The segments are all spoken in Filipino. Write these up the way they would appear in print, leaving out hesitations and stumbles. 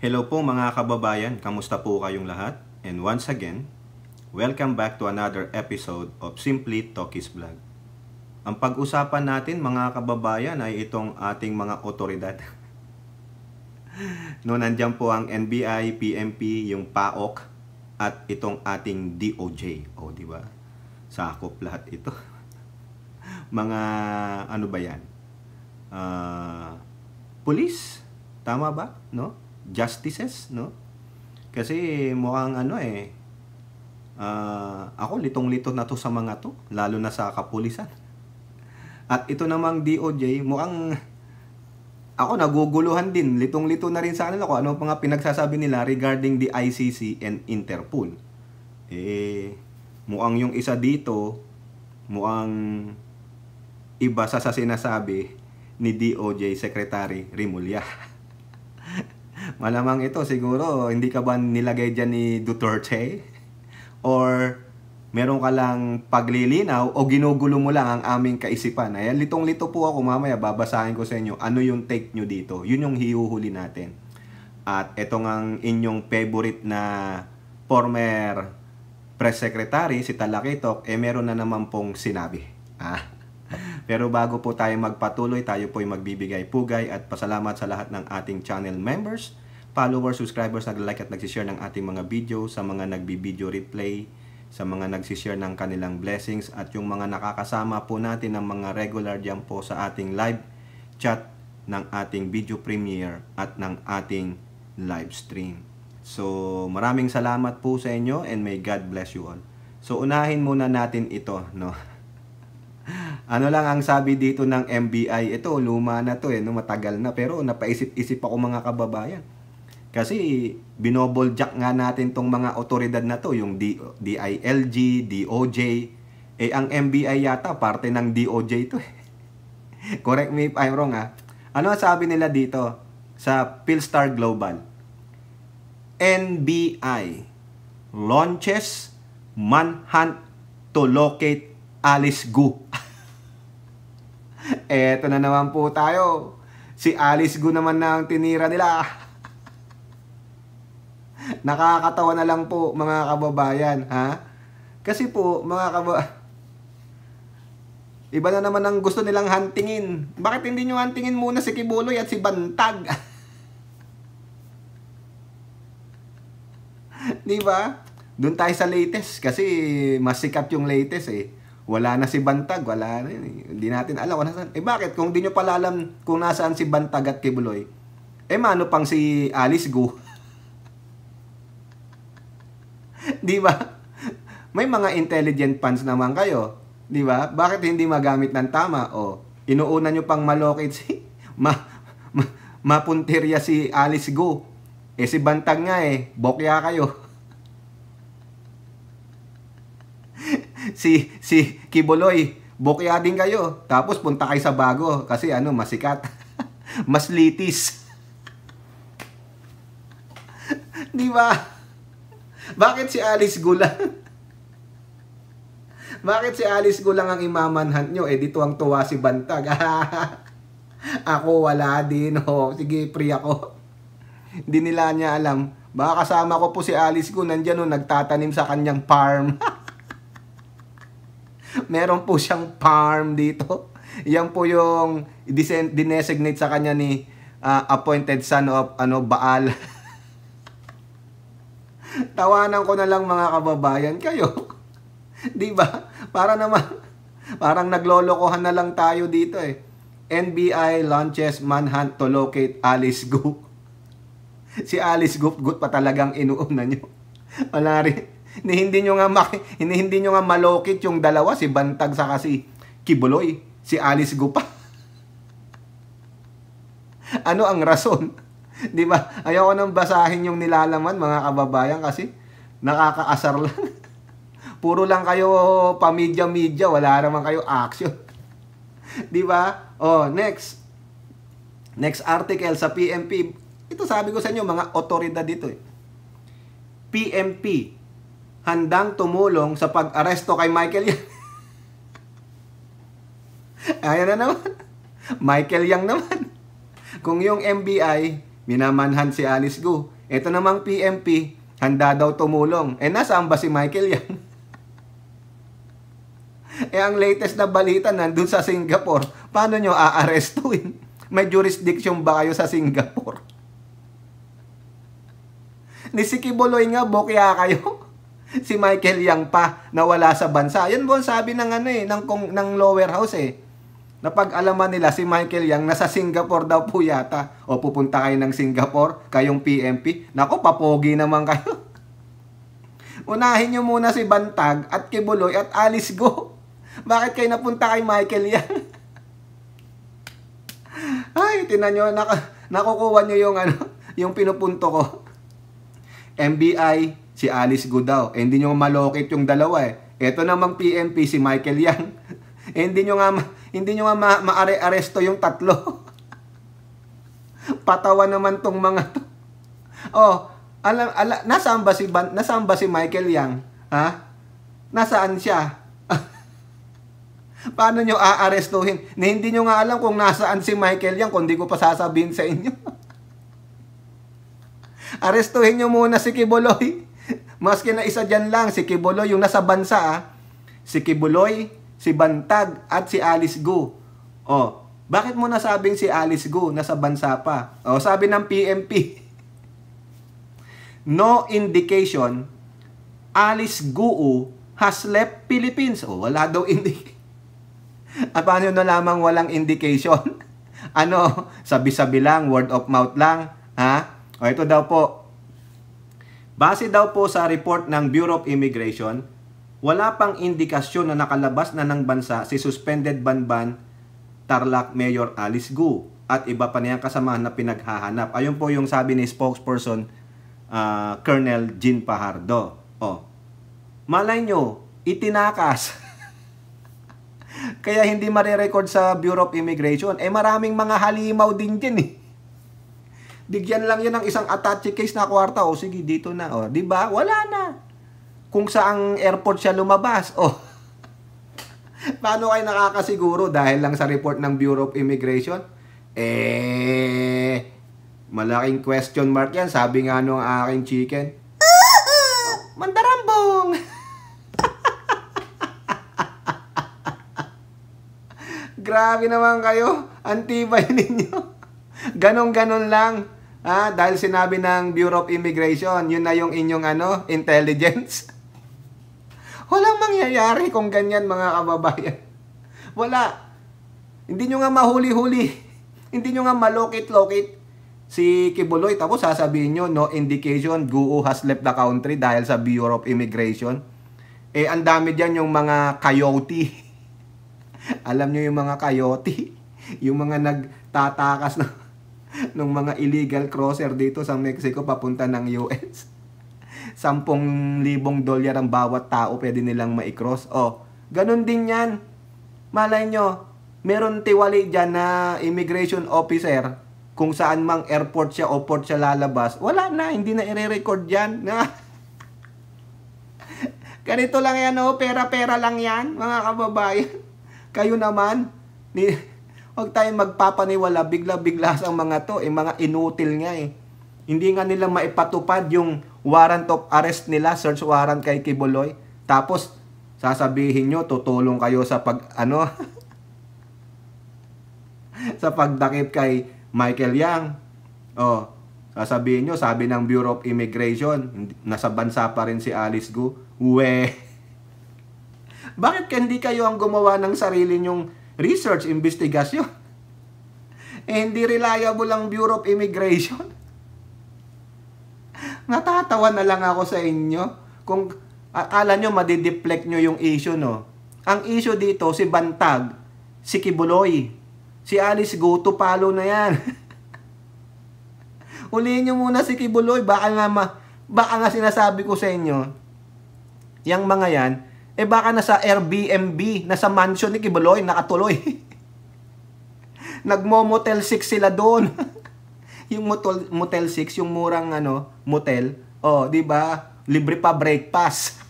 Hello po mga kababayan, kamusta po kayong lahat? And once again, welcome back to another episode of Simply Talkies Vlog. Ang pag-usapan natin mga kababayan ay itong ating mga otoridad. No, nandiyan po ang NBI, PNP, yung PAOK, at itong ating DOJ. O, di ba? Sakop lahat ito. Mga ano ba yan? Police? Tama ba? No? Justices, no? Kasi mukhang ako litong-lito na to sa mga to, lalo na sa kapulisan. At ito namang DOJ, mukhang ako naguguluhan din, litong-lito na rin sa kanila kung ano pa nga pinagsasabi nila regarding the ICC and Interpol. Mukhang yung isa dito, mukhang iba sa sinasabi ni DOJ Secretary Rimulya. Malamang ito siguro hindi ka ba nilagay dyan ni Duterte? Or meron ka lang paglilinaw o ginugulo mo lang ang aming kaisipan? Ayan, litong-lito po ako, mamaya babasahin ko sa inyo ano yung take nyo dito. Yun yung hihuhuli natin. At ito ang inyong favorite na former press secretary, si Talakitok, meron na naman pong sinabi. Pero bago po tayo magpatuloy, tayo po'y magbibigay pugay at pasalamat sa lahat ng ating channel members, followers, subscribers, nag-like at nagsishare ng ating mga video, sa mga nagbi-video replay, sa mga nagsishare ng kanilang blessings, at yung mga nakakasama po natin ng mga regular diyan po sa ating live chat ng ating video premiere at ng ating live stream. So, maraming salamat po sa inyo and may God bless you all. So, unahin muna natin ito, no? Ano lang ang sabi dito ng MBI, ito luma na to no, matagal na, pero napaisip-isip ako mga kababayan. Kasi binoboljack nga natin tong mga otoridad na to, yung DILG, DOJ, ang MBI yata parte ng DOJ to. Correct me if I'm wrong Ano ang sabi nila dito sa Philstar Global? NBI launches manhunt to locate Alice Gu. Eto na naman po tayo. Si Alice Gu naman na ang tinira nila. Nakakatawa na lang po mga kababayan, Kasi po iba na naman ang gusto nilang huntingin. Bakit hindi nyo huntingin muna si Kibuloy at si Bantag? Di ba? Doon tayo sa latest kasi mas sikat yung latest Wala na si Bantag, wala na yun. Hindi natin alam kung nasaan. Bakit? Kung di nyo pala alam kung nasaan si Bantag at Kibuloy, mano pang si Alice Gu? Di ba? May mga intelligent fans naman kayo. Di ba? Bakit hindi magamit ng tama? Inuuna nyo pang malocate si mapuntirya si Alice Gu. Si Bantag nga bokya kayo. Si Kibuloy, bokya din kayo. Tapos punta kayo sa Bago kasi masikat. Mas litis. Di ba? Bakit si Alice Gu lang? Bakit si Alice Gu lang ang imamanhunt nyo? Dito ang tuwa si Bantag. Ako wala din. Sige, free ako. Hindi nila niya alam. Baka kasama ko po si Alice Gu. Nandiyan nagtatanim sa kanyang farm. Meron po siyang farm dito. Yan po yung dinesignate sa kanya ni appointed son of Baal. Tawanan ko na lang mga kababayan kayo. Di ba? Parang naglolokohan na lang tayo dito NBI launches manhunt to locate Alice Gu. Si Alice Gu pa talagang inuuna nyo. Wala rin. Hindi nyo nga malokit yung dalawa, si Bantag sa si Kibuloy, si Alice Gu pa. Ano ang rason? Di ba? Ayoko nang basahin yung nilalaman mga kababayan kasi nakakaasar lang. Puro lang kayo pamidya-midya, wala naman kayo action. Di ba? Next. Next article sa PNP. Ito sabi ko sa inyo, mga otoridad dito PNP handang tumulong sa pag-aresto kay Michael Yang. Ayan na naman. Michael Yang naman. Kung yung MBI, minamanhan si Alice Gu. Ito namang PMP, handa daw tumulong. Nasaan ba si Michael Yang? Ang latest na balita nandun sa Singapore. Paano nyo aarestuin? May jurisdiction ba kayo sa Singapore? Ni si Kibuloy nga, bokya kayo. Si Michael Yang pa, nawala sa bansa. Yan po sabi ng ng lower house Napag-alaman nila si Michael Yang nasa Singapore daw po yata. O pupunta kayo ng Singapore, kayong PMP. Nako, papogi naman kayo. Unahin nyo muna si Bantag at Kibuloy at Alice Go. Bakit kayo napunta kay Michael Yang? Ay, tinan nyo, nakukuha nyo yung pinupunto ko. MBI, si Alice Go daw. Hindi nyo malokit yung dalawa Ito namang PMP, si Michael Yang. Hindi nyo nga ma-aresto yung tatlo. Patawa naman tong mga to. Nasaan ba si Michael Yang? Ha? Nasaan siya? Paano nyo aarestuhin? Hindi nyo nga alam kung nasaan si Michael Yang, kung di ko pa sasabihin sa inyo. Arestuhin nyo muna si Kibuloy. Maski na isa dyan lang, si Kibuloy yung nasa bansa Si Kibuloy, si Bantag, at si Alice Gu. Bakit mo nasabing si Alice Gu nasa bansa pa? Sabi ng PMP, no indication Alice Gu has left Philippines. Wala daw indication. At paano na lamang walang indication? Sabi-sabi lang, word of mouth lang, ha? Ito daw po. Base daw po sa report ng Bureau of Immigration, wala pang indikasyon na nakalabas na ng bansa si suspended Banban Tarlac Mayor Alice Gu at iba pa niyang kasamahan na pinaghahanap. Ayun po yung sabi ni spokesperson Colonel Jean Pajardo. Malay nyo, itinakas. Kaya hindi marirecord sa Bureau of Immigration. Maraming mga halimaw din dyan Bigyan lang yan ng isang attache case na kwarta. Sige, dito na. Diba? Wala na. Kung saang airport siya lumabas. Paano kayo nakakasiguro dahil lang sa report ng Bureau of Immigration? Malaking question mark yan. Sabi nga nung aking chicken, mandarambong! Grabe naman kayo. Antibay ninyo. Ganon-ganon lang. Dahil sinabi ng Bureau of Immigration, yun na yung inyong intelligence. Walang mangyayari kung ganyan, mga kababayan. Wala. Hindi nyo nga mahuli-huli. Hindi nyo nga malokit-lokit si Kibuloy. Tapos sasabihin nyo, no indication, Gu has left the country dahil sa Bureau of Immigration. Ang dami dyan yung mga coyote. Alam nyo yung mga coyote? Yung mga nagtatakas ng mga illegal crosser dito sa Mexico papunta ng US. $10,000 ang bawat tao pwede nilang ma-cross. Ganun din yan. Malay nyo, meron tiwali dyan na immigration officer kung saan mang airport siya o port siya lalabas. Wala na, hindi na i-record dyan. Ganito lang yan, pera-pera lang yan, mga kababayan. Kayo naman, huwag tayong magpapaniwala, bigla-bigla sa mga to, mga inutil nga Hindi nga nila maipatupad yung warrant of arrest nila, search warrant kay Kibuloy. Tapos, sasabihin nyo, tutulong kayo sa sa pagdakip kay Michael Yang. Sasabihin nyo, sabi ng Bureau of Immigration, nasa bansa pa rin si Alice Gu. Bakit hindi kayo ang gumawa ng sarili nyong research, investigasyon? Hindi reliable ang Bureau of Immigration. Natatawa na lang ako sa inyo. Kung akala nyo madideflect nyo yung issue, Ang issue dito, si Bantag, si Kibuloy, si Alice Gu, tupalo na yan. Ulihin nyo muna si Kibuloy. Baka nga sinasabi ko sa inyo, yung mga yan, baka nasa Airbnb, nasa mansion ni Kibuloy, nakatuloy. Nagmo-motel 6 sila doon. Yung motel 6, yung murang motel. Di ba? Libre pa breakfast.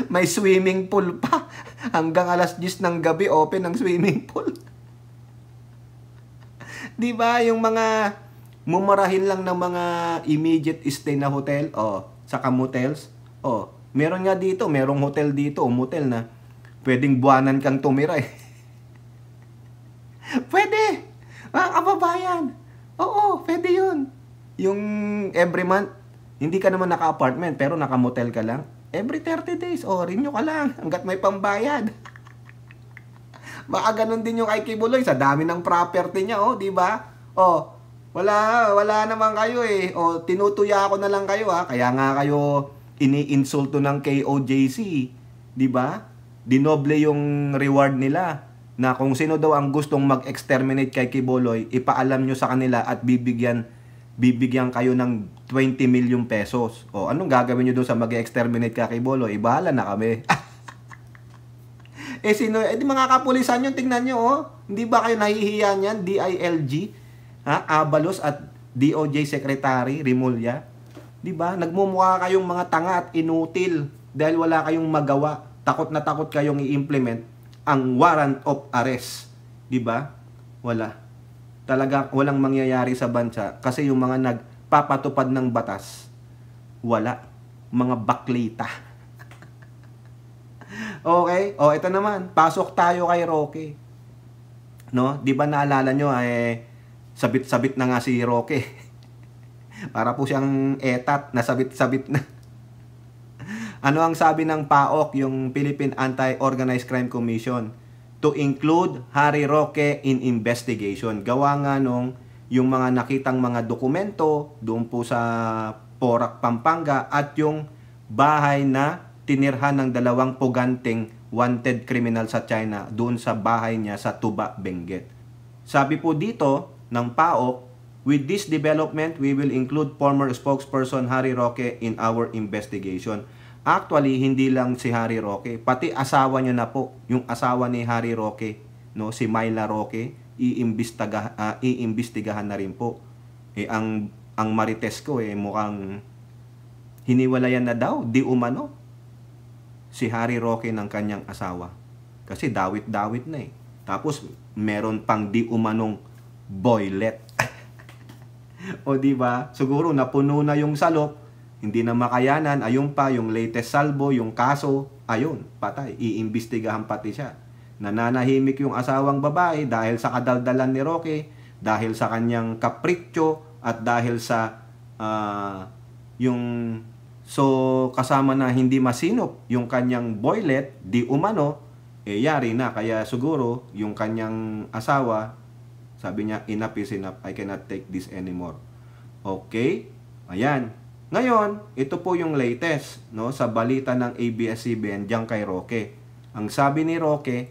May swimming pool pa. Hanggang alas 10 ng gabi, open ang swimming pool. Di ba? Yung mga Mumurahin lang ng mga immediate stay na hotel, saka motels. Meron nga dito, merong hotel dito o motel na pwedeng buwanan kang tumira eh. Pwede! Mga kababayan! Oo, pwede yun. Yung every month, hindi ka naman naka-apartment pero naka-motel ka lang. Every 30 days, renew ka lang hanggat may pambayad. Baka ganun din yung kay Kibuloy sa dami ng property niya, di ba? Wala naman kayo eh. Tinutuya ko na lang kayo ha. Kaya nga kayo iniinsulto ng KOJC, di ba? Dinoble yung reward nila na kung sino daw ang gustong mag-exterminate kay Kibuloy, ipaalam nyo sa kanila at bibigyan kayo ng 20 million pesos. Anong gagawin nyo doon sa mag-exterminate kay Kibuloy? Bahala na kami. Sino? Di mga kapulisan yun, tingnan nyo, Hindi ba kayo nahihiya niyan? DILG, Abalos at DOJ Secretary Rimulya. Di ba? Nagmumukha kayong mga tanga at inutil dahil wala kayong magawa. Takot na takot kayong i-implement ang warrant of arrest. Di ba? Wala. Talaga walang mangyayari sa bansa kasi yung mga nagpapatupad ng batas, wala. Mga baklita. Okay? Ito naman. Pasok tayo kay Roque. No? Di ba naalala nyo, sabit-sabit na nga si Roque. Para po siyang etat, nasabit-sabit na. Ano ang sabi ng PAOK, yung Philippine Anti-Organized Crime Commission? To include Harry Roque in investigation. Gawa nga nung yung mga nakitang mga dokumento doon po sa Porac, Pampanga at yung bahay na tinirhan ng 2 puganteng wanted criminal sa China doon sa bahay niya sa Tuba, Benguet. Sabi po dito ng PAOK, with this development, we will include former spokesperson Harry Roque in our investigation. Actually, hindi lang si Harry Roque, pati asawa niya na po, yung asawa ni Harry Roque, no, si Myla Roque, iimbestigahan na rin po. Ang Marites ko mukhang hiniwalayan na daw, di umano, si Harry Roque ng kanyang asawa. Kasi dawit-dawit na Tapos, meron pang di umanong boylet. O di ba? Siguro napuno na yung salop, hindi na makayanan, ayun pa, yung latest salbo, yung kaso, ayun, patay. Iimbestigahan pati siya. Nananahimik yung asawang babae dahil sa kadaldalan ni Roque, dahil sa kanyang kapritsyo, at dahil sa kasama na hindi masinop yung kanyang boylet, di umano, yari na. Kaya siguro, yung kanyang asawa, sabi niya, enough is enough, I cannot take this anymore. Okay? Ayan. Ngayon, ito po yung latest, no, sa balita ng ABS-CBN diyan kay Roque. Ang sabi ni Roque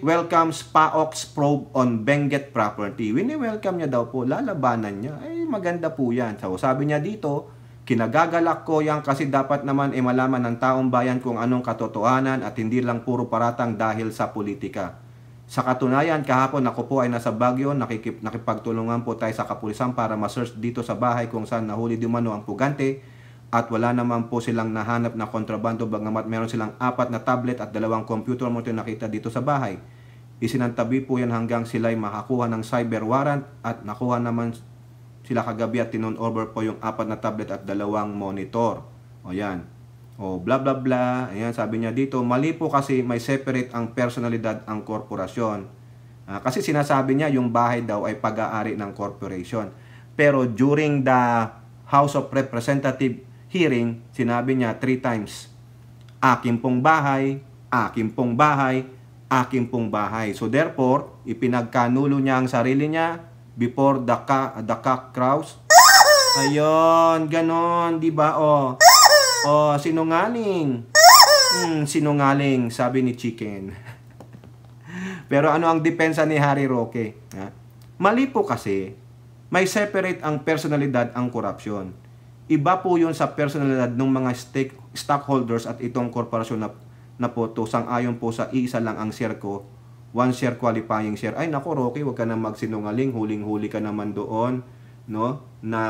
welcomes PAOK's probe on Benguet property. Wini-welcome niya daw po, lalabanan niya. Maganda po yan. So, sabi niya dito, kinagagalak ko yan kasi dapat naman malaman ng taong bayan kung anong katotohanan at hindi lang puro paratang dahil sa politika. Sa katunayan, kahapon ako po ay nasa Baguio, nakipagtulungan po tayo sa kapulisan para ma-search dito sa bahay kung saan nahuli di umano ang pugante at wala naman po silang nahanap na kontrabando bagamat meron silang 4 na tablet at 2 computer mo nakita dito sa bahay. Isinantabi po yan hanggang sila'y makakuha ng cyber warrant at nakuha naman sila kagabi at tinon-over po yung 4 na tablet at 2 monitor. O yan. Bla bla bla. Ayan, sabi niya dito, mali po kasi may separate ang personalidad ang korporasyon. Kasi sinasabi niya yung bahay daw ay pag-aari ng corporation. Pero during the House of Representative hearing, sinabi niya 3 times, akin pong bahay, akin pong bahay, akin pong bahay. So therefore, ipinagkanulo niya ang sarili niya before the cock crows. Ayun, ganon, di ba? Sinungaling. Sinungaling, sabi ni Chicken. Pero ano ang depensa ni Harry Roque? Mali po kasi, may separate ang personalidad ang korupsyon. Iba po yun sa personalidad ng mga stockholders at itong korporasyon na po to, sang-ayon po sa isa lang ang share ko, 1 share qualifying share. Ay nako Roque, wag ka na magsinungaling, huling-huli ka naman doon, no? Na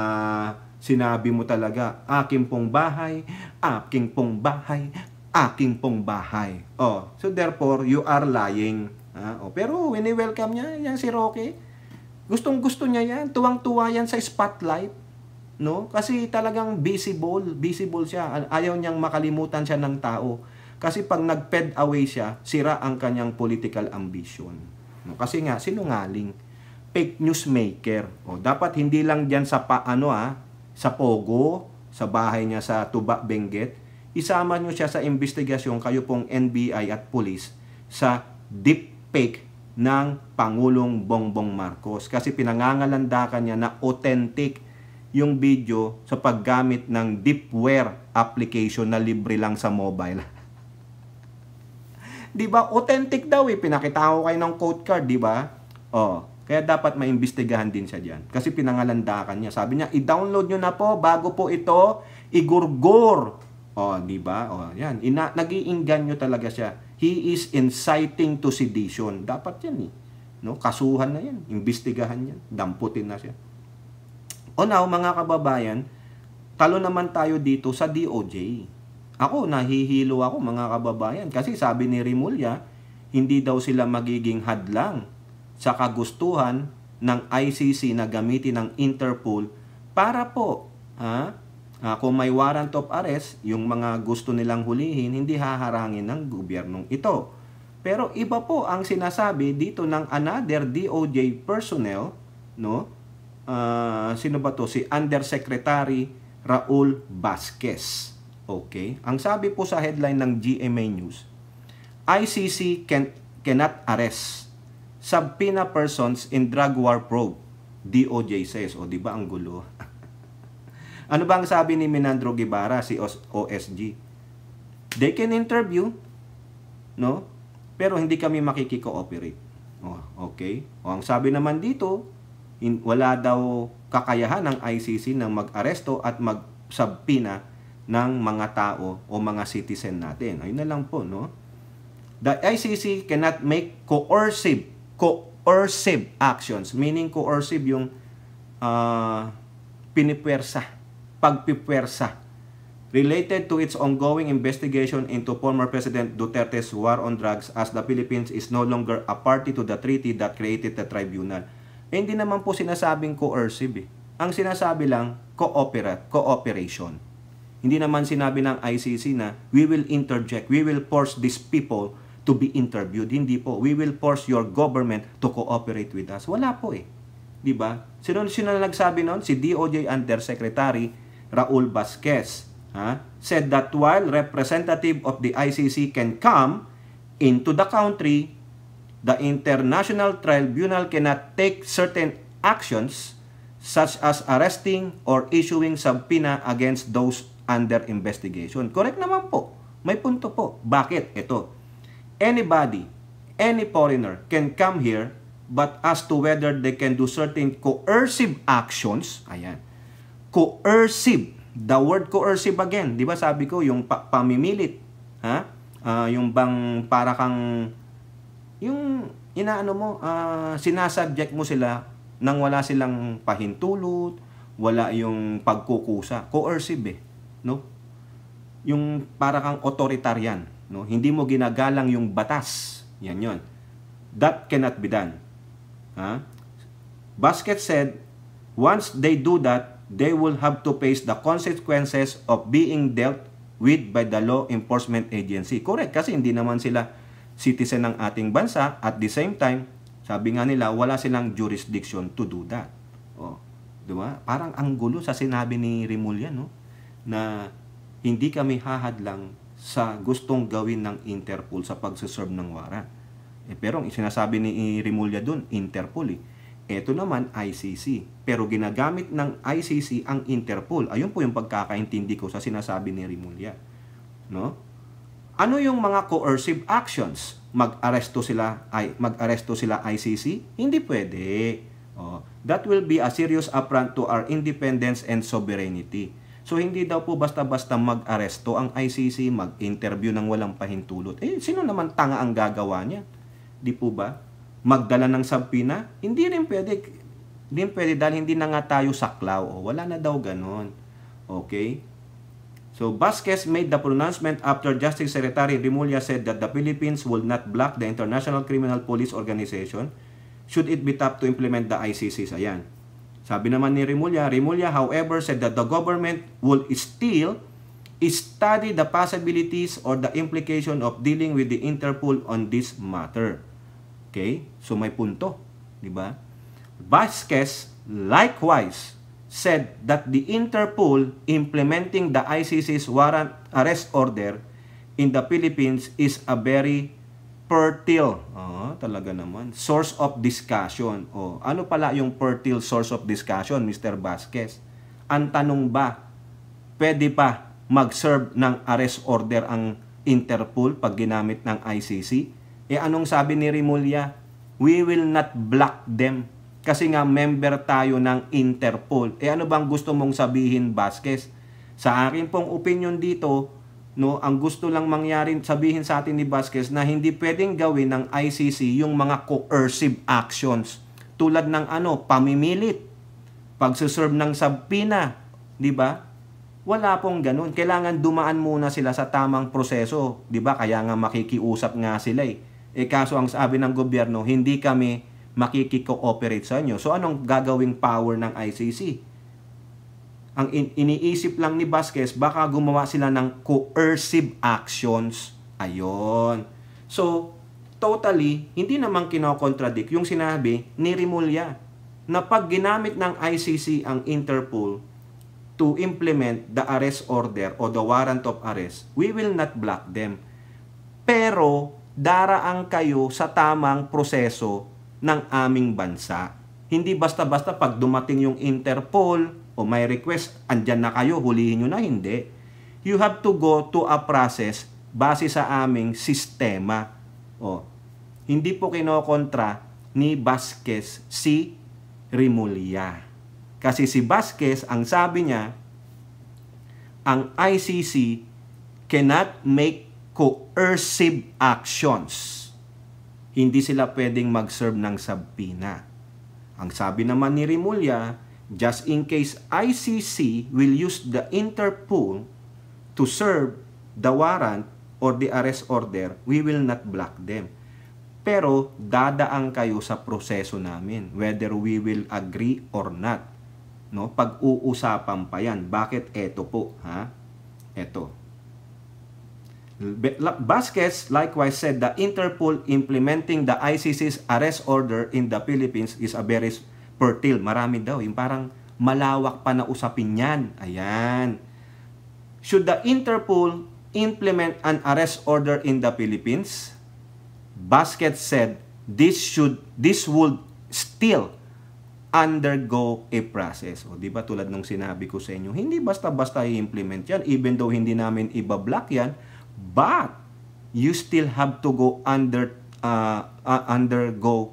sinabi mo talaga, aking pong bahay, aking pong bahay, aking pong bahay. So therefore, you are lying. Pero wini-welcome niya, yan si Roque. Gustong-gusto niya yan. Tuwang-tuwa yan sa spotlight. No? Kasi talagang visible siya. Ayaw niyang makalimutan siya ng tao. Kasi pag nag-fed away siya, sira ang kanyang political ambition. No? Kasi nga, sinungaling. Fake news maker. O, dapat hindi lang diyan sa sa Pogo, sa bahay niya sa Tuba, Benguet, isama niyo siya sa investigasyon, kayo pong NBI at police, sa deep fake ng Pangulong Bongbong Marcos. Kasi pinangangalandakan niya na authentic yung video sa paggamit ng deepware application na libre lang sa mobile. Di ba? Authentic daw eh. Pinakita ko kayo ng code card, di ba? Oh, kaya dapat maimbestigahan din siya diyan. Kasi pinangalandakan niya. Sabi niya, i-download niyo na po bago po ito igurgur. Oh, di ba? Oh, yan. Nag-iinganyo talaga siya. He is inciting to sedition. Dapat yan eh. No? Kasuhan na yan. Imbestigahan yan. Damputin na siya. O now, mga kababayan, talo naman tayo dito sa DOJ. Ako, nahihilo ako mga kababayan. Kasi sabi ni Remulla, hindi daw sila magiging hadlang sa kagustuhan ng ICC na gamitin ng Interpol para po, kung may warrant of arrest, yung mga gusto nilang hulihin, hindi haharangin ng gobyernong ito. Pero iba po ang sinasabi dito ng another DOJ personnel, no? Sino ba to? Si Undersecretary Raul Vasquez. Okay? Ang sabi po sa headline ng GMA News, ICC cannot arrest subpoena persons in drug war probe. DOJ says. O, di ba ang gulo? Ano ba ang sabi ni Menandro Guevara, si OSG? They can interview, no? Pero hindi kami makiki-cooperate. Oh, okay? O, ang sabi naman dito, wala daw kakayahan ng ICC na mag-aresto at mag-subpoena ng mga tao o mga citizen natin. Ayun na lang po, no? The ICC cannot make coercive actions, meaning coercive yung pagpipwersa related to its ongoing investigation into former President Duterte's war on drugs, as the Philippines is no longer a party to the treaty that created the tribunal. Hindi naman po sinasabing coercive eh. Ang sinasabi lang, cooperation. Hindi naman sinabi ng ICC na we will interject, we will force these people to be interviewed. Hindi po. We will force your government to cooperate with us. Wala po eh. Di ba? Sino na nagsabi noon? Si DOJ Undersecretary Raul Vasquez said that while representative of the ICC can come into the country, the International Tribunal cannot take certain actions such as arresting or issuing subpoena against those under investigation. Correct naman po. May punto po. Bakit? Ito. Anybody, any foreigner can come here, but as to whether they can do certain coercive actions, ayan, coercive, the word coercive again, di ba sabi ko, yung pamimilit, yung bang para kang, yung inaano mo, sinasubject mo sila nang wala silang pahintulot, wala yung pagkukusa, coercive no? Yung para kang authoritarian, no? Hindi mo ginagalang yung batas. Yan yon. That cannot be done. Vasquez said, once they do that, they will have to face the consequences of being dealt with by the law enforcement agency. Correct, kasi hindi naman sila citizen ng ating bansa. At the same time, sabi nga nila, wala silang jurisdiction to do that. Oh, di ba? Parang ang gulo sa sinabi ni Remulla, no? Na hindi kami hahadlang sa gustong gawin ng Interpol sa pagsuserve ng warrant. Pero ang sinasabi ni Remulla dun, Interpol eh. Ito naman, ICC. Pero ginagamit ng ICC ang Interpol. Ayun po yung pagkakaintindi ko sa sinasabi ni Remulla. No? Ano yung mga coercive actions? Mag-aresto sila ICC? Hindi pwede. That will be a serious affront to our independence and sovereignty. So, hindi daw po basta-basta mag-aresto ang ICC, mag-interview ng walang pahintulot. Sino naman tanga ang gagawa niya? Di po ba? Magdala ng subpoena? Hindi rin pwede. Hindi pwede dahil hindi na nga tayo saklaw. Wala na daw ganon. Okay? So, Vasquez made the pronouncement after Justice Secretary Remulla said that the Philippines will not block the International Criminal Police Organization should it be tough to implement the ICCs? Ayan. Sabi naman ni Rimulya, however, said that the government will still study the possibilities or the implication of dealing with the Interpol on this matter. Okay? So may punto, di ba? Vasquez likewise said that the Interpol implementing the ICC's warrant arrest order in the Philippines is a very fertile, talaga naman, source of discussion. Ano pala yung fertile source of discussion, Mr. Vasquez? Ang tanong ba, pwede pa mag-serve ng arrest order ang Interpol pag ginamit ng ICC? Anong sabi ni Rimulya? We will not block them. Kasi nga member tayo ng Interpol. Ano bang gusto mong sabihin, Vasquez? Sa akin pong opinion dito, no, ang gusto lang mangyari, sabihin sa atin ni Vasquez na hindi pwedeng gawin ng ICC yung mga coercive actions tulad ng pamimilit, pagsuserve ng subpoena, di ba? Wala pong ganun. Kailangan dumaan muna sila sa tamang proseso, di ba? Kaya nga makikiusap nga sila kaso ang sabi ng gobyerno, hindi kami makiki-cooperate sa inyo. So anong gagawing power ng ICC? Ang iniisip lang ni Vasquez, baka gumawa sila ng coercive actions. Ayon. So, totally, hindi naman kinokontradict yung sinabi ni Rimulya na pag ginamit ng ICC ang Interpol to implement the arrest order o the warrant of arrest, we will not block them. Pero, daraan kayo sa tamang proseso ng aming bansa. Hindi basta-basta pag dumating yung Interpol, o may request, andyan na kayo, hulihin nyo na, hindi. You have to go to a process base sa aming sistema. Hindi po kinokontra ni Vasquez si Rimulya. Kasi si Vasquez, ang sabi niya, ang ICC cannot make coercive actions. Hindi sila pwedeng mag-serve ng subpoena. Ang sabi naman ni Rimulya, just in case ICC will use the Interpol to serve the warrant or the arrest order, we will not block them. Pero dadaan kayo sa proseso namin, whether we will agree or not. No? Pag-uusapan pa yan. Bakit? Eto po. Eto. Vasquez likewise said the Interpol implementing the ICC's arrest order in the Philippines is a very fertile. Marami daw. Yung parang malawak pa na usapin yan. Ayan. Should the Interpol implement an arrest order in the Philippines? Vasquez said this would still undergo a process. Di ba tulad nung sinabi ko sa inyo, hindi basta-basta i-implement yan, even though hindi namin ibablock yan, but you still have to go undergo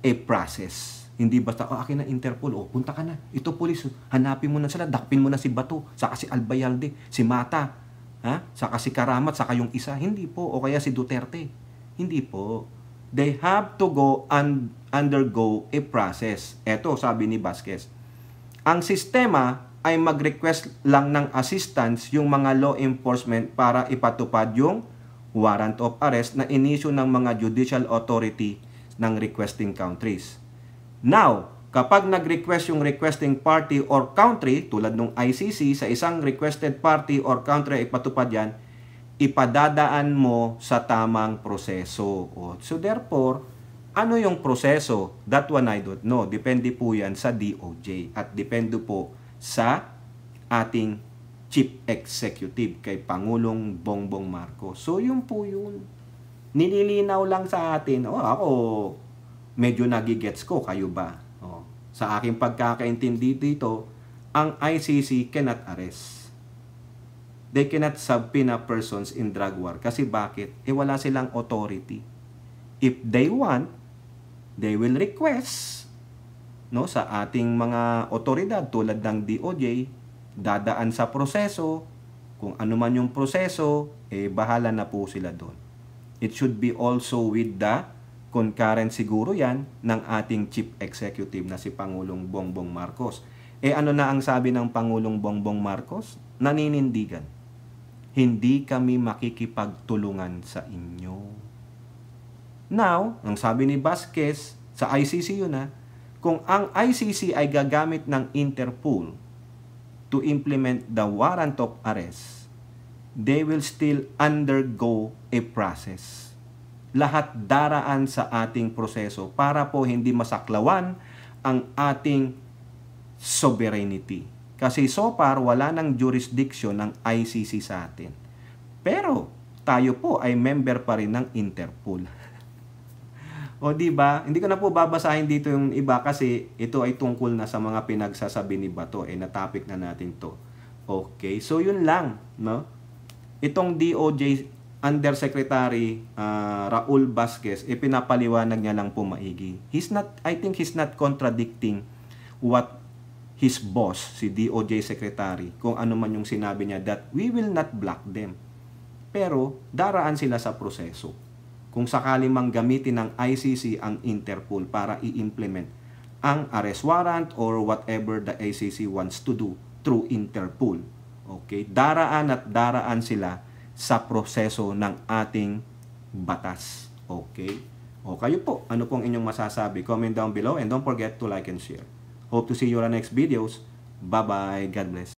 a process. Hindi basta, akin na Interpol, punta ka na. Ito pulis, hanapin mo na sila, dakpin mo na si Bato, saka si Albayalde, si Mata, saka si Karamat, saka yung isa. Hindi po. O kaya si Duterte. Hindi po. They have to go and undergo a process. Eto, sabi ni Vasquez. Ang sistema ay mag-request lang ng assistance yung mga law enforcement para ipatupad yung warrant of arrest na inisyu ng mga judicial authority ng requesting countries. Now, kapag nag-request yung requesting party or country, tulad ng ICC, sa isang requested party or country ipatupad yan, ipadadaan mo sa tamang proseso. So therefore, ano yung proseso? That one I don't know. Depende po yan sa DOJ at depende po sa ating Chief Executive kay Pangulong Bongbong Marcos. So yun po yun. Nililinaw lang sa atin, ako medyo nagigets ko, kayo ba? Sa aking pagkakaintindi dito, ang ICC cannot arrest. They cannot subpoena persons in drug war. Kasi bakit? Wala silang authority. If they want, they will request sa ating mga otoridad tulad ng DOJ, dadaan sa proseso. Kung ano man yung proseso, bahala na po sila doon. It should be also with the concurrent siguro yan ng ating Chief Executive na si Pangulong Bongbong Marcos. Ano na ang sabi ng Pangulong Bongbong Marcos? Naninindigan. Hindi kami makikipagtulungan sa inyo. Now, ang sabi ni Vasquez, Sa ICC yun ha. Kung ang ICC ay gagamit ng Interpol to implement the warrant of arrest, they will still undergo a process. Lahat daraan sa ating proseso para po hindi masaklawan ang ating sovereignty. Kasi so far, wala ng jurisdiction ng ICC sa atin. Pero, tayo po ay member pa rin ng Interpol. O di ba? Hindi ko na po babasahin dito yung iba kasi ito ay tungkol na sa mga pinagsasabi ni Bato. Na topic na natin to. Okay, so yun lang, no? Itong DOJ Undersecretary Raul Vasquez, pinapaliwanag niya lang po maigi. I think he's not contradicting what his boss, si DOJ Secretary, kung ano man yung sinabi niya that we will not block them. Pero daraan sila sa proseso. Kung sakali mang gamitin ng ICC ang Interpol para i-implement ang arrest warrant or whatever the ICC wants to do through Interpol. Okay? Daraan at daraan sila sa proseso ng ating batas. Okay? O kayo po, ano pong inyong masasabi? Comment down below and don't forget to like and share. Hope to see you on our next videos. Bye-bye. God bless.